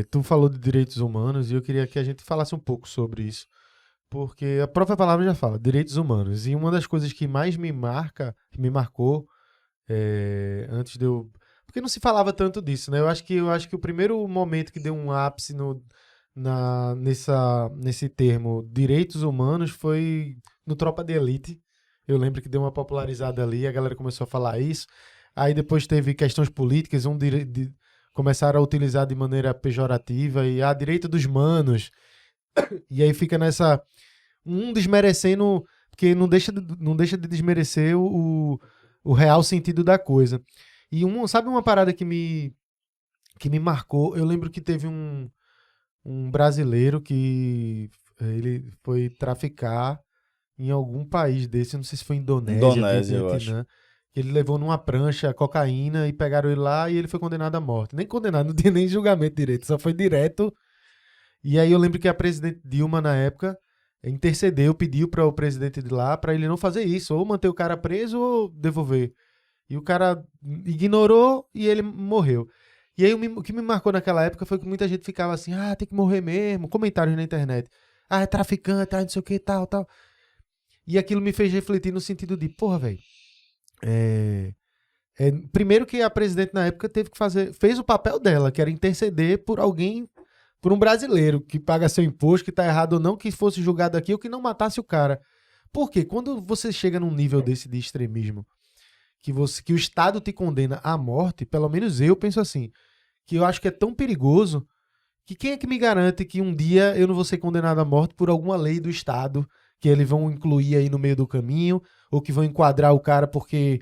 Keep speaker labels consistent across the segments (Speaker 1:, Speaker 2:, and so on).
Speaker 1: Tu falou de direitos humanos e eu queria que a gente falasse um pouco sobre isso. Porque a própria palavra já fala, direitos humanos. E uma das coisas que mais me marca, que me marcou, antes de eu. Porque não se falava tanto disso, né? Eu acho que o primeiro momento que deu um ápice nesse termo direitos humanos foi no Tropa de Elite. Eu lembro que deu uma popularizada ali, a galera começou a falar isso. Aí depois teve questões políticas, começaram a utilizar de maneira pejorativa e direito dos manos. E aí fica nessa desmerecendo, porque não deixa de desmerecer o real sentido da coisa. E sabe uma parada que me marcou? Eu lembro que teve um brasileiro que ele foi traficar em algum país desse, eu não sei se foi Indonésia,
Speaker 2: Indonésia, eu acho.
Speaker 1: Vietnã, que ele levou numa prancha cocaína e pegaram ele lá e ele foi condenado à morte. Nem condenado, não tinha nem julgamento direito, só foi direto. E aí eu lembro que a presidente Dilma, na época, intercedeu, pediu para o presidente de lá para ele não fazer isso, ou manter o cara preso ou devolver. E o cara ignorou e ele morreu. E aí o que me marcou naquela época foi que muita gente ficava assim, tem que morrer mesmo, comentários na internet. É traficante, não sei o que, tal, tal. E aquilo me fez refletir no sentido de, porra, velho, é, primeiro que a presidente na época fez o papel dela, que era interceder por alguém, por um brasileiro que paga seu imposto, que tá errado ou não, que fosse julgado aqui ou que não matasse o cara. Por quê? Quando você chega num nível desse de extremismo, que o Estado te condena à morte, pelo menos eu penso assim, que eu acho que é tão perigoso que quem é que me garante que um dia eu não vou ser condenado à morte por alguma lei do Estado que eles vão incluir aí no meio do caminho, ou que vão enquadrar o cara porque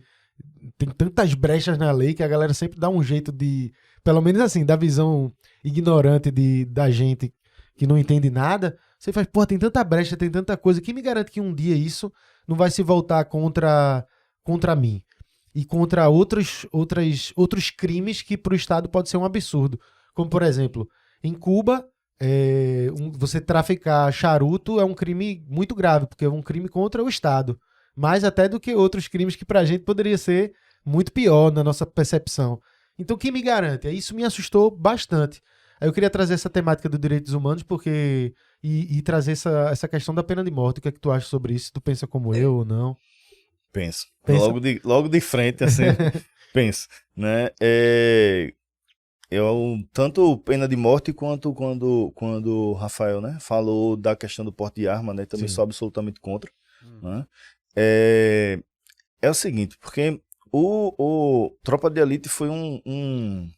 Speaker 1: tem tantas brechas na lei que a galera sempre dá um jeito de, pelo menos assim, da visão ignorante da gente que não entende nada, você faz, pô, tem tanta brecha, tem tanta coisa, que me garante que um dia isso não vai se voltar contra mim e contra outros crimes que para o Estado pode ser um absurdo. Como, por exemplo, em Cuba, você traficar charuto é um crime muito grave, porque é um crime contra o Estado. Mais até do que outros crimes que pra gente poderia ser muito pior na nossa percepção. Então, quem me garante? Isso me assustou bastante. Aí eu queria trazer essa temática dos direitos humanos porque e trazer essa questão da pena de morte. O que é que tu acha sobre isso? Tu pensa como eu ou não?
Speaker 2: Penso.
Speaker 1: Pensa?
Speaker 2: Logo de frente, assim, penso, né? Eu, tanto pena de morte quanto quando o Rafael, né, falou da questão do porte de arma, né, também
Speaker 1: Sim.
Speaker 2: sou absolutamente contra, né? É, é o seguinte, porque o Tropa de Elite foi um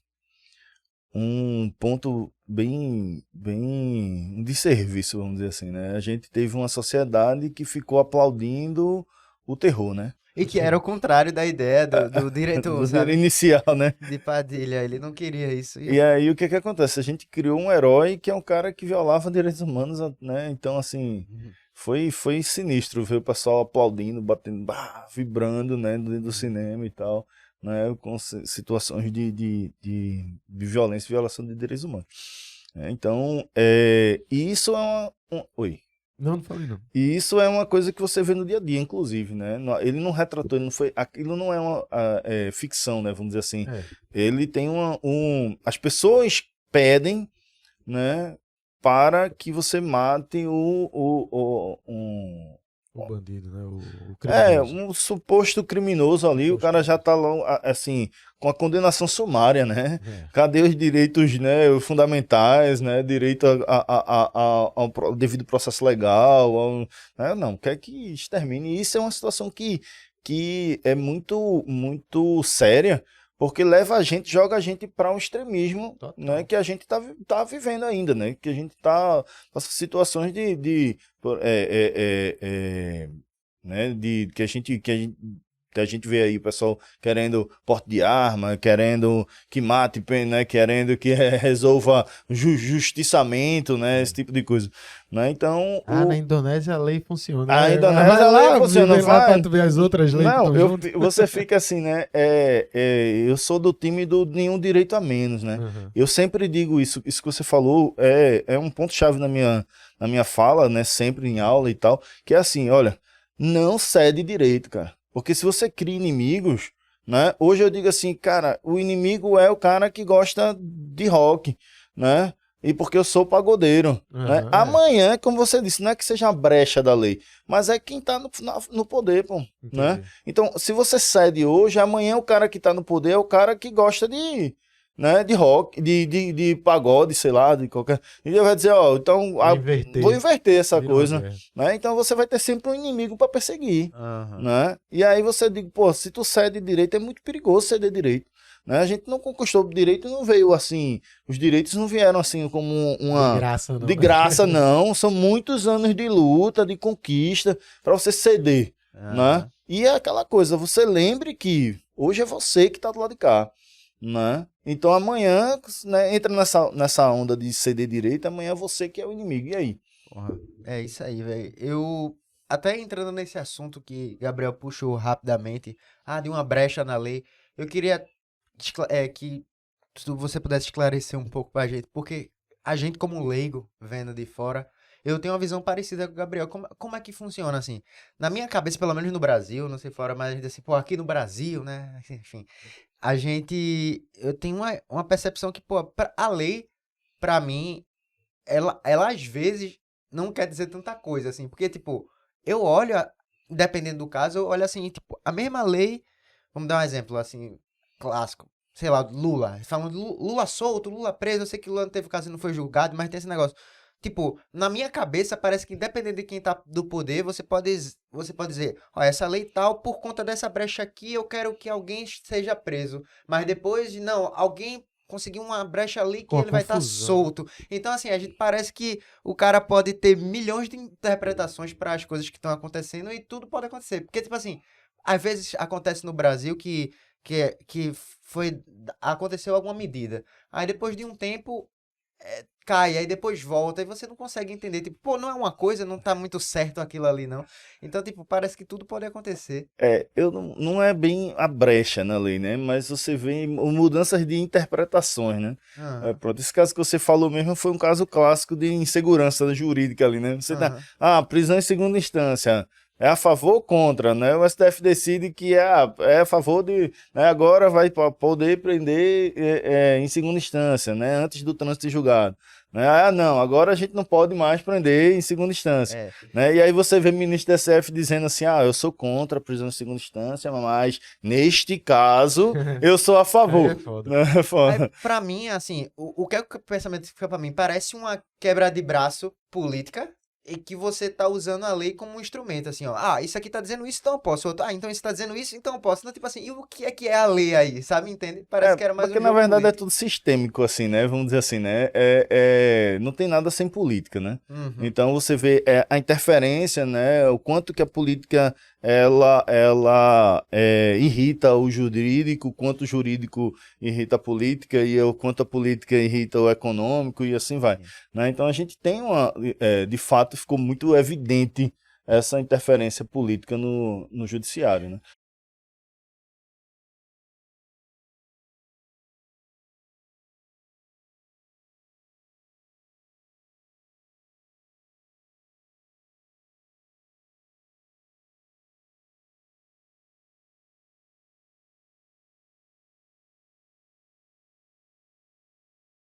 Speaker 2: ponto bem de serviço, vamos dizer assim, né? A gente teve uma sociedade que ficou aplaudindo o terror, né?
Speaker 3: E que era o contrário da ideia do diretor,
Speaker 2: Do dinheiro
Speaker 3: sabe?
Speaker 2: inicial, né?
Speaker 3: De Padilha. Ele não queria isso.
Speaker 2: E aí o que acontece? A gente criou um herói que é um cara que violava direitos humanos, né? Então, assim, foi sinistro ver o pessoal aplaudindo, batendo, vibrando, né? Dentro do cinema e tal, né? Com situações de violência e violação de direitos humanos. Então, e isso é Oi.
Speaker 1: Não falei não.
Speaker 2: E isso é uma coisa que você vê no dia a dia, inclusive, né? Ele não retratou, ele não foi, aquilo não é uma ficção, né? Vamos dizer assim. Ele tem as pessoas pedem, né? Para que você mate
Speaker 1: O bandido, né? O criminoso.
Speaker 2: um suposto criminoso ali, o cara já tá lá, assim, com a condenação sumária, né? Cadê os direitos, né, fundamentais, né? Direito ao devido processo legal, né? Não, quer que extermine. E isso é uma situação que é muito, muito séria, porque joga a gente para um extremismo, né, que a gente tá vivendo ainda, né? Que a gente tá nessas situações né, que a gente vê aí o pessoal querendo porte de arma, querendo que mate, né, querendo que resolva justiçamento, né, esse tipo de coisa, né? Então,
Speaker 1: na Indonésia a lei funciona.
Speaker 2: A
Speaker 1: Né?
Speaker 2: Indonésia
Speaker 1: Vai
Speaker 2: a lei
Speaker 1: lá,
Speaker 2: funciona,
Speaker 1: vem lá
Speaker 2: vai.
Speaker 1: pra tu ver as outras leis que
Speaker 2: Não,
Speaker 1: estão juntas.
Speaker 2: você fica assim, né? Eu sou do time do nenhum direito a menos, né? Eu sempre digo isso que você falou é um ponto-chave na minha fala, né? Sempre em aula e tal, que é assim, olha, não cede direito, cara. Porque se você cria inimigos, né? Hoje eu digo assim, cara, o inimigo é o cara que gosta de rock, né? E porque eu sou pagodeiro, né?
Speaker 1: Aham,
Speaker 2: Amanhã, como você disse, não é que seja a brecha da lei, mas é quem tá no poder, pô, né?
Speaker 1: entendi.
Speaker 2: Então, se você cede hoje, amanhã o cara que tá no poder é o cara que gosta né, de rock, de pagode, sei lá, de qualquer... E ele vai dizer, ó, então, vou inverter essa
Speaker 1: Vira uma
Speaker 2: coisa,
Speaker 1: guerra.
Speaker 2: né? Então você vai ter sempre um inimigo para perseguir,
Speaker 3: Aham.
Speaker 2: né? E aí você diz, pô, se tu cede direito, é muito perigoso ceder direito, né? A gente não conquistou o direito, não veio assim, os direitos não vieram assim como
Speaker 1: De graça, não.
Speaker 2: de graça, não. São muitos anos de luta, de conquista, para você ceder, né?
Speaker 3: Aham.
Speaker 2: E é aquela coisa, você lembre que hoje é você que tá do lado de cá, né? Então amanhã, né, entra nessa onda de ceder direito, amanhã é você que é o inimigo. E aí?
Speaker 3: Porra, é isso aí, velho. Eu, até entrando nesse assunto que Gabriel puxou rapidamente, de uma brecha na lei, eu queria que você pudesse esclarecer um pouco pra gente, porque a gente, como leigo, vendo de fora, eu tenho uma visão parecida com o Gabriel. Como é que funciona, assim? Na minha cabeça, pelo menos no Brasil, não sei fora, mas a gente assim, pô, aqui no Brasil, né? Enfim, eu tenho uma percepção que, pô, a lei, pra mim, ela às vezes não quer dizer tanta coisa, assim, porque, tipo, eu olho, dependendo do caso, eu olho assim, tipo, a mesma lei, vamos dar um exemplo, assim, clássico, sei lá, Lula, falando de Lula solto, Lula preso, eu sei que Lula não teve caso e não foi julgado, mas tem esse negócio. Tipo, na minha cabeça, parece que independente de quem tá do poder, você pode dizer, ó, essa lei tal, por conta dessa brecha aqui, eu quero que alguém seja preso. Mas depois, não, alguém conseguiu uma brecha ali que
Speaker 1: Com a
Speaker 3: ele vai estar
Speaker 1: confusão, né?
Speaker 3: solto. Então, assim, a gente parece que o cara pode ter milhões de interpretações para as coisas que estão acontecendo e tudo pode acontecer. Porque, tipo assim, às vezes acontece no Brasil que aconteceu alguma medida. Aí depois de um tempo cai, aí depois volta, e você não consegue entender, tipo, pô, não é uma coisa, não tá muito certo aquilo ali, não. Então, tipo, parece que tudo pode acontecer.
Speaker 2: Eu não é bem a brecha na lei, né? Mas você vê mudanças de interpretações, né?
Speaker 3: Aham,
Speaker 2: Pronto, esse caso que você falou mesmo foi um caso clássico de insegurança jurídica ali, né? Você dá,
Speaker 3: aham,
Speaker 2: prisão em segunda instância. É a favor ou contra, né? O STF decide que é a favor de, né, agora vai poder prender em segunda instância, né? Antes do trânsito de julgado. Né? Não, agora a gente não pode mais prender em segunda instância.
Speaker 3: é.
Speaker 2: Né? E aí você vê o ministro do STF dizendo assim, eu sou contra a prisão em segunda instância, mas neste caso eu sou a
Speaker 1: Aí é
Speaker 2: favor.
Speaker 1: foda.
Speaker 2: Né?
Speaker 3: Aí,
Speaker 2: Foda.
Speaker 3: pra mim, assim, o que é que o pensamento que fica pra mim? Parece uma quebra de braço política e que você tá usando a lei como um instrumento, assim, ó. Isso aqui tá dizendo isso, então eu posso. Outro, então isso tá dizendo isso, então eu posso. Então, tipo assim, e o que é a lei aí, sabe? Entende? Parece que era mais
Speaker 2: Porque
Speaker 3: um
Speaker 2: na
Speaker 3: jogo
Speaker 2: verdade é
Speaker 3: político.
Speaker 2: tudo sistêmico, assim, né? Vamos dizer assim, né? Não tem nada sem política, né?
Speaker 3: Uhum.
Speaker 2: Então você vê a interferência, né? O quanto que a política ela irrita o jurídico, o quanto o jurídico irrita a política e o quanto a política irrita o econômico e assim vai,
Speaker 3: Sim.
Speaker 2: né? Então a gente tem de fato ficou muito evidente essa interferência política no judiciário, né?